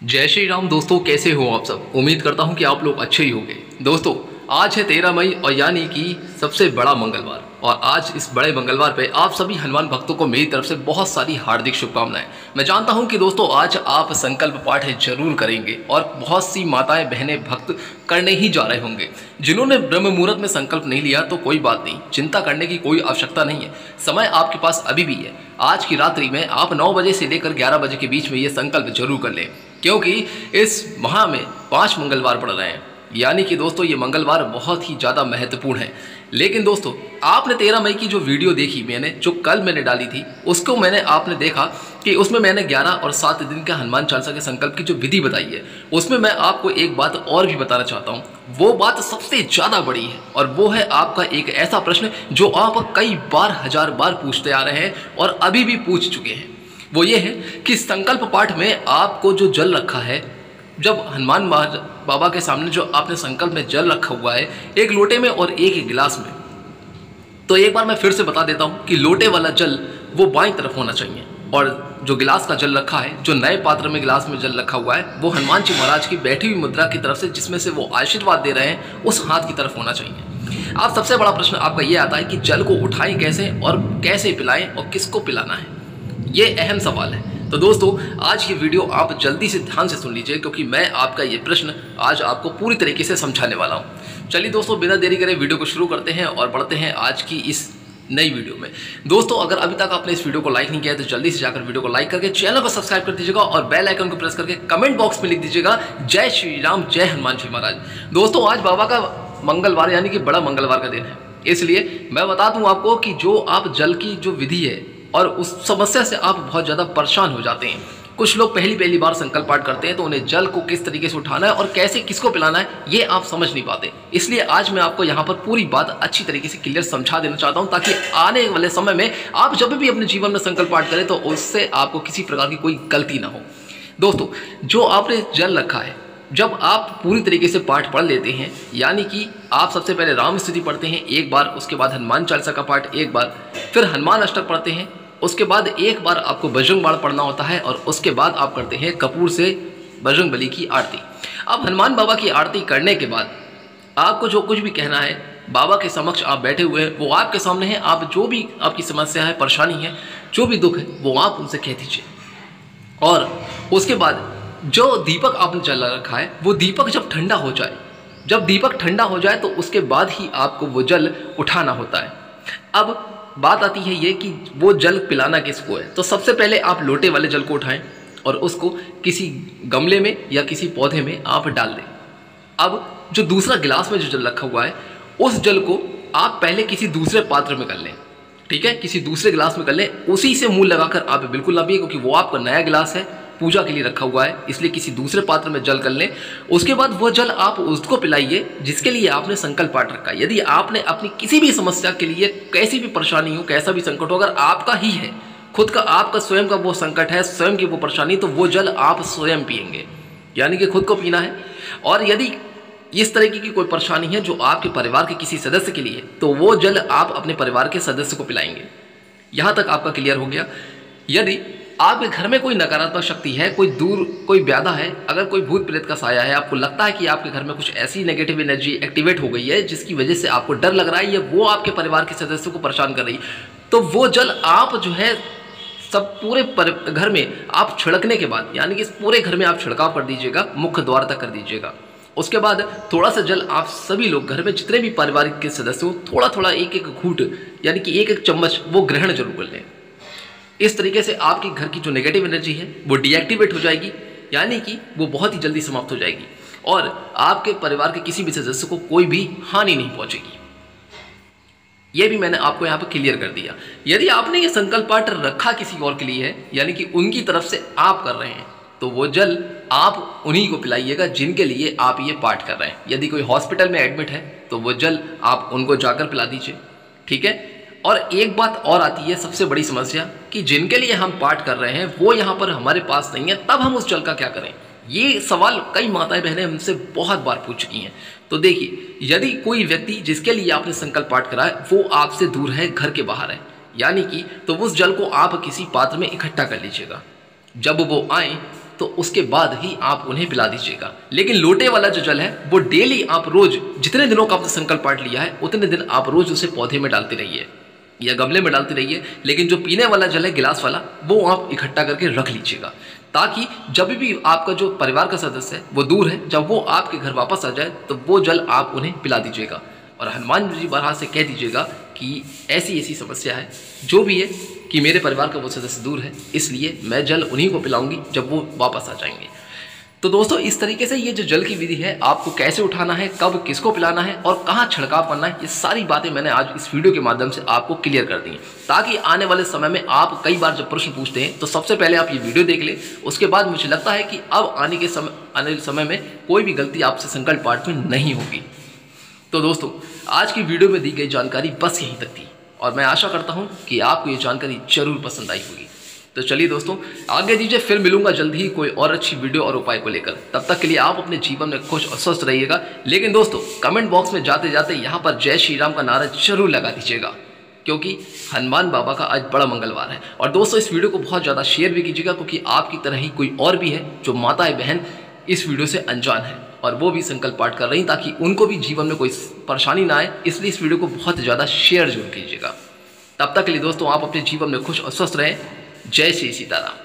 जय श्री राम दोस्तों, कैसे हो आप सब। उम्मीद करता हूं कि आप लोग अच्छे ही होंगे। दोस्तों आज है 13 मई और यानी कि सबसे बड़ा मंगलवार, और आज इस बड़े मंगलवार पे आप सभी हनुमान भक्तों को मेरी तरफ से बहुत सारी हार्दिक शुभकामनाएं। मैं जानता हूं कि दोस्तों आज आप संकल्प पाठ जरूर करेंगे और बहुत सी माताएं बहनें भक्त करने ही जा रहे होंगे। जिन्होंने ब्रह्म मुहूर्त में संकल्प नहीं लिया तो कोई बात नहीं, चिंता करने की कोई आवश्यकता नहीं है। समय आपके पास अभी भी है। आज की रात्रि में आप 9 बजे से लेकर 11 बजे के बीच में ये संकल्प जरूर कर लें, क्योंकि इस माह में 5 मंगलवार पड़ रहे हैं। यानी कि दोस्तों ये मंगलवार बहुत ही ज़्यादा महत्वपूर्ण है। लेकिन दोस्तों आपने 13 मई की जो वीडियो देखी मैंने, जो कल मैंने डाली थी, उसको आपने देखा कि उसमें मैंने 11 और 7 दिन का हनुमान चालीसा के संकल्प की जो विधि बताई है, उसमें मैं आपको एक बात और भी बताना चाहता हूँ। वो बात सबसे ज़्यादा बड़ी है और वो है आपका एक ऐसा प्रश्न जो आप कई बार, 1000 बार पूछते आ रहे हैं और अभी भी पूछ चुके हैं। वो ये है कि संकल्प पाठ में आपको जो जल रखा है, जब हनुमान बाबा के सामने जो आपने संकल्प में जल रखा हुआ है, एक लोटे में और एक गिलास में, तो एक बार मैं फिर से बता देता हूँ कि लोटे वाला जल वो बाईं तरफ होना चाहिए, और जो गिलास का जल रखा है, जो नए पात्र में गिलास में जल रखा हुआ है, वो हनुमान जी महाराज की बैठी हुई मुद्रा की तरफ से, जिसमें से वो आशीर्वाद दे रहे हैं, उस हाथ की तरफ होना चाहिए। अब सबसे बड़ा प्रश्न आपका ये आता है कि जल को उठाएं कैसे और कैसे पिलाएं और किसको पिलाना है, ये अहम सवाल है। तो दोस्तों आज की वीडियो आप जल्दी से ध्यान से सुन लीजिए, क्योंकि मैं आपका ये प्रश्न आज आपको पूरी तरीके से समझाने वाला हूँ। चलिए दोस्तों बिना देरी करे वीडियो को शुरू करते हैं और बढ़ते हैं आज की इस नई वीडियो में। दोस्तों अगर अभी तक आपने इस वीडियो को लाइक नहीं किया है तो जल्दी से जाकर वीडियो को लाइक करके चैनल को सब्सक्राइब कर दीजिएगा और बेल आइकन को प्रेस करके कमेंट बॉक्स में लिख दीजिएगा जय श्री राम, जय हनुमान जी महाराज। दोस्तों आज बाबा का मंगलवार यानी कि बड़ा मंगलवार का दिन है, इसलिए मैं बता दूं आपको कि जो आप जल की जो विधि है और उस समस्या से आप बहुत ज़्यादा परेशान हो जाते हैं। कुछ लोग पहली बार संकल्प पाठ करते हैं तो उन्हें जल को किस तरीके से उठाना है और कैसे किसको पिलाना है ये आप समझ नहीं पाते। इसलिए आज मैं आपको यहाँ पर पूरी बात अच्छी तरीके से क्लियर समझा देना चाहता हूँ, ताकि आने वाले समय में आप जब भी अपने जीवन में संकल्प पाठ करें तो उससे आपको किसी प्रकार की कोई गलती ना हो। दोस्तों जो आपने जल रखा है, जब आप पूरी तरीके से पाठ पढ़ लेते हैं, यानी कि आप सबसे पहले राम स्तुति पढ़ते हैं एक बार, उसके बाद हनुमान चालीसा का पाठ एक बार, फिर हनुमान अष्टक पढ़ते हैं, उसके बाद एक बार आपको बजरंग बाण पढ़ना होता है और उसके बाद आप करते हैं कपूर से बजरंग बली की आरती। अब हनुमान बाबा की आरती करने के बाद आपको जो कुछ भी कहना है, बाबा के समक्ष आप बैठे हुए हैं, वो आपके सामने है। आप जो भी आपकी समस्या है, परेशानी है, जो भी दुख है, वो आप उनसे कह दीजिए। और उसके बाद जो दीपक आपने जला रखा है, वो दीपक जब ठंडा हो जाए, जब दीपक ठंडा हो जाए तो उसके बाद ही आपको वो जल उठाना होता है। अब बात आती है ये कि वो जल पिलाना किसको है। तो सबसे पहले आप लोटे वाले जल को उठाएं और उसको किसी गमले में या किसी पौधे में आप डाल दें। अब जो दूसरा गिलास में जो जल रखा हुआ है, उस जल को आप पहले किसी दूसरे पात्र में कर लें, ठीक है, किसी दूसरे गिलास में कर लें। उसी से मुंह लगाकर आप बिल्कुल ना पिए, क्योंकि वो आपका नया गिलास है, पूजा के लिए रखा हुआ है, इसलिए किसी दूसरे पात्र में जल कर लें। उसके बाद वो जल आप उसको पिलाइए जिसके लिए आपने संकल्प पाठ रखा है। यदि आपने अपनी किसी भी समस्या के लिए, कैसी भी परेशानी हो, कैसा भी संकट हो, अगर आपका ही है, खुद का, आपका स्वयं का वो संकट है, स्वयं की वो परेशानी, तो वो जल आप स्वयं पिएंगे, यानी कि खुद को पीना है। और यदि इस तरीके की कोई परेशानी है जो आपके परिवार के किसी सदस्य के लिए, तो वो जल आप अपने परिवार के सदस्य को पिलाएंगे। यहाँ तक आपका क्लियर हो गया। यदि आपके घर में कोई नकारात्मक शक्ति है, कोई दूर कोई व्याधा है, अगर कोई भूत प्रेत का साया है, आपको लगता है कि आपके घर में कुछ ऐसी नेगेटिव एनर्जी एक्टिवेट हो गई है जिसकी वजह से आपको डर लग रहा है, या वो आपके परिवार के सदस्यों को परेशान कर रही है, तो वो जल आप जो है सब पूरे घर में आप छिड़कने के बाद, यानी कि इस पूरे घर में आप छिड़काव कर दीजिएगा, मुख्य द्वार तक कर दीजिएगा। उसके बाद थोड़ा सा जल आप सभी लोग घर में जितने भी पारिवारिक के सदस्य हो, थोड़ा थोड़ा एक एक घूंट यानी कि एक एक चम्मच वो ग्रहण जरूर कर लें। इस तरीके से आपके घर की जो नेगेटिव एनर्जी है वो डीएक्टिवेट हो जाएगी, यानी कि वो बहुत ही जल्दी समाप्त हो जाएगी और आपके परिवार के किसी भी सदस्य को कोई भी हानि नहीं पहुंचेगी। ये भी मैंने आपको यहाँ पर क्लियर कर दिया। यदि आपने ये संकल्प पाठ रखा किसी और के लिए है, यानी कि उनकी तरफ से आप कर रहे हैं, तो वो जल आप उन्हीं को पिलाइएगा जिनके लिए आप ये पाठ कर रहे हैं। यदि कोई हॉस्पिटल में एडमिट है तो वो जल आप उनको जाकर पिला दीजिए, ठीक है। और एक बात और आती है सबसे बड़ी समस्या, कि जिनके लिए हम पाठ कर रहे हैं वो यहाँ पर हमारे पास नहीं है, तब हम उस जल का क्या करें। ये सवाल कई माताएं बहनें हमसे बहुत बार पूछ चुकी हैं। तो देखिए, यदि कोई व्यक्ति जिसके लिए आपने संकल्प पाठ करा है वो आपसे दूर है, घर के बाहर है, यानी कि तो उस जल को आप किसी पात्र में इकट्ठा कर लीजिएगा। जब वो आए तो उसके बाद ही आप उन्हें पिला दीजिएगा। लेकिन लोटे वाला जो जल है वो डेली आप रोज जितने दिनों का आपने संकल्प पाठ लिया है उतने दिन आप रोज उसे पौधे में डालते रहिए या गमले में डालते रहिए। लेकिन जो पीने वाला जल है गिलास वाला वो आप इकट्ठा करके रख लीजिएगा, ताकि जब भी आपका जो परिवार का सदस्य है वो दूर है, जब वो आपके घर वापस आ जाए तो वो जल आप उन्हें पिला दीजिएगा। और हनुमान जी महाराज से कह दीजिएगा कि ऐसी ऐसी समस्या है जो भी है कि मेरे परिवार का वो सदस्य दूर है, इसलिए मैं जल उन्हीं को पिलाऊंगी जब वो वापस आ जाएंगे। तो दोस्तों इस तरीके से ये जो जल की विधि है, आपको कैसे उठाना है, कब किसको पिलाना है और कहाँ छिड़काव करना है, ये सारी बातें मैंने आज इस वीडियो के माध्यम से आपको क्लियर कर दी हैं, ताकि आने वाले समय में आप कई बार जब प्रश्न पूछते हैं तो सबसे पहले आप ये वीडियो देख लें। उसके बाद मुझे लगता है कि अब आने वाले समय में कोई भी गलती आपसे संकल्प पाठ में नहीं होगी। तो दोस्तों आज की वीडियो में दी गई जानकारी बस यहीं तक थी और मैं आशा करता हूँ कि आपको ये जानकारी जरूर पसंद आई होगी। तो चलिए दोस्तों आगे दीजिए, फिर मिलूंगा जल्द ही कोई और अच्छी वीडियो और उपाय को लेकर। तब तक के लिए आप अपने जीवन में खुश और स्वस्थ रहिएगा। लेकिन दोस्तों कमेंट बॉक्स में जाते जाते यहाँ पर जय श्री राम का नारा जरूर लगा दीजिएगा, क्योंकि हनुमान बाबा का आज बड़ा मंगलवार है। और दोस्तों इस वीडियो को बहुत ज़्यादा शेयर भी कीजिएगा, क्योंकि आपकी तरह ही कोई और भी है जो माताएं बहन इस वीडियो से अनजान है और वो भी संकल्प पाठ कर रही, ताकि उनको भी जीवन में कोई परेशानी ना आए। इसलिए इस वीडियो को बहुत ज़्यादा शेयर जरूर कीजिएगा। तब तक के लिए दोस्तों आप अपने जीवन में खुश और स्वस्थ रहें। जय श्री सीताराम।